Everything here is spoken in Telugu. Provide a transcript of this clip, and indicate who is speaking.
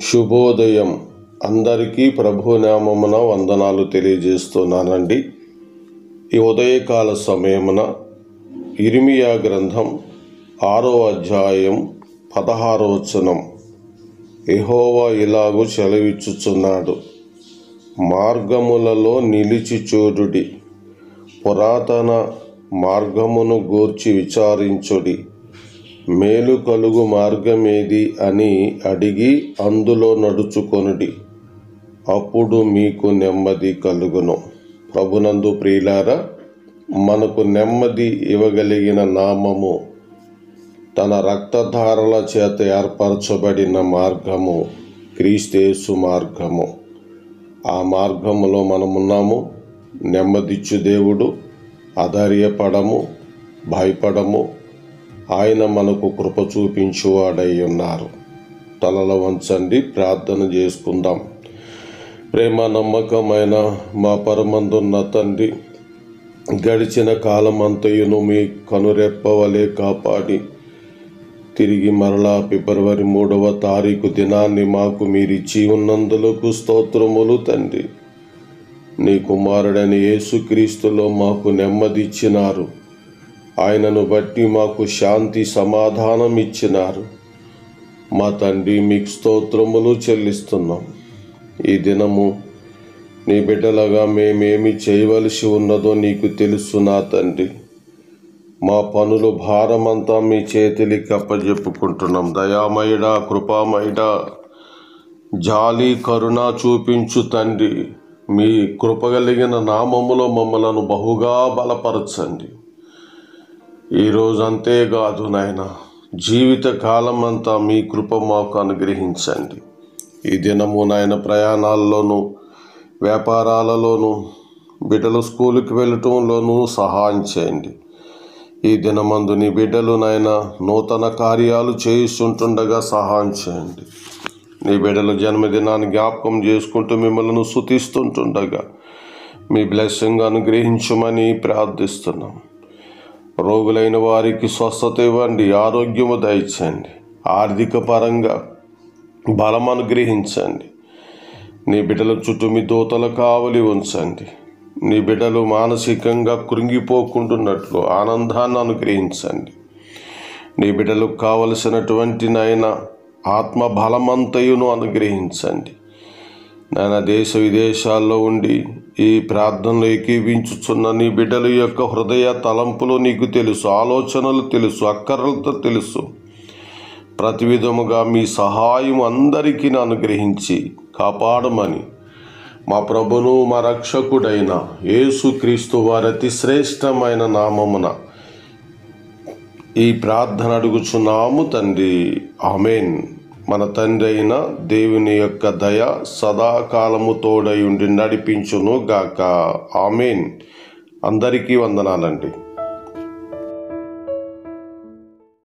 Speaker 1: శుభోదయం. అందరికీ ప్రభునామమున వందనాలు తెలియజేస్తున్నానండి. ఈ ఉదయకాల సమయమున ఇర్మియా గ్రంథం 6వ అధ్యాయం 16వ వచనం, యెహోవా ఇలాగు సెలవిచ్చుచున్నాడు, మార్గములలో నిలిచి చూడుడి, పురాతన మార్గమును గూర్చి విచారించుడి, మేలు కలుగు మార్గమేది అని అడిగి అందులో నడుచుకొనుడి, అప్పుడు మీకు నెమ్మది కలుగును. ప్రభునందు ప్రియులారా, మనకు నెమ్మది ఇవ్వగలిగిన నామము, తన రక్తధారల చేత ఏర్పరచబడిన మార్గము క్రీస్తు మార్గము. ఆ మార్గములో మనమున్నాము. నెమ్మదిచ్చు దేవుడు, అధైర్యపడము, భయపడము. ఆయన మనకు కృప చూపించువాడై ఉన్నారు. తలల వంచండి, ప్రార్థన చేసుకుందాం. ప్రేమ నమ్మకమైన మా పరమందున్న తండ్రి, గడిచిన కాలమంతయును మీ కనురెప్పవలే కాపాడి తిరిగి మరలా ఫిబ్రవరి 3వ తారీఖు దినాన్ని మాకు మీరిచ్చి ఉన్నందులకు స్తోత్రములు తండ్రి. నీ కుమారుడైన యేసుక్రీస్తులో మాకు నెమ్మది ఇచ్చినారు. ఆయనను బట్టి మాకు శాంతి సమాధానం ఇచ్చినారు. మా తండ్రి, మీకు స్తోత్రములు చెల్లిస్తున్నాం. ఈ దినము నీ బిడ్డలుగా మేమేమి చేయవలసి ఉన్నదో నీకు తెలుసు నా తండ్రి. మా పనుల భారమంతా మీ చేతులకి అప్పజెప్పుకుంటున్నాం. దయామయుడా, కృపామయుడా, జాలి కరుణ చూపించు తండ్రి. మీ కృపగలిగిన నామములో మమ్మలను బహుగా బలపరచండి. ఈరోజు అంతేకాదు నాయన, జీవిత కాలం అంతా మీ కృప మాకు అనుగ్రహించండి. ఈ దినము నాయన ప్రయాణాల్లోనూ, వ్యాపారాలలోనూ, బిడ్డలు స్కూలుకి వెళ్ళటంలోనూ సహాయం చేయండి. ఈ దినమందు నీ బిడ్డలు నాయన నూతన కార్యాలు చేయిస్తుండగా సహాయం చేయండి. నీ బిడ్డల జన్మదినాన్ని జ్ఞాపకం చేసుకుంటూ మిమ్మల్ని స్తుతిస్తుండగా మీ బ్లెస్సింగ్ అనుగ్రహించమని ప్రార్థిస్తున్నాం. రోగులైన వారికి స్వస్థత ఇవ్వండి, ఆరోగ్యము దయచేయండి, ఆర్థిక పరంగా బలం అనుగ్రహించండి. నీ బిడ్డల చుట్టూ మీ దూతల కావలి ఉంచండి. నీ బిడ్డలు మానసికంగా కృంగిపోకుండాన్నట్లు ఆనందాన్ని అనుగ్రహించండి. నీ బిడ్డలకు కావలసినటువంటి నాయన ఆత్మ బలమంతయును అనుగ్రహించండి. నాయన దేశ విదేశాల్లో ఉండి ఈ ప్రార్థనలో ఏకీవించుచున్న నీ బిడ్డల యొక్క హృదయ తలంపులు నీకు తెలుసు, ఆలోచనలు తెలుసు, అక్కర్లతో తెలుసు. ప్రతి విధముగా మీ సహాయం అందరికీ అనుగ్రహించి కాపాడమని మా ప్రభును మా రక్షకుడైన యేసుక్రీస్తు వారి అతి శ్రేష్టమైన నామమున ఈ ప్రార్థన అడుగుచున్నాము తండ్రి. ఆమేన్. మన తండ్రి అయిన దేవుని యొక్క దయ సదాకాలము తోడై ఉండి నడిపించును గాక. ఆమేన్. అందరికీ వందనాలండి.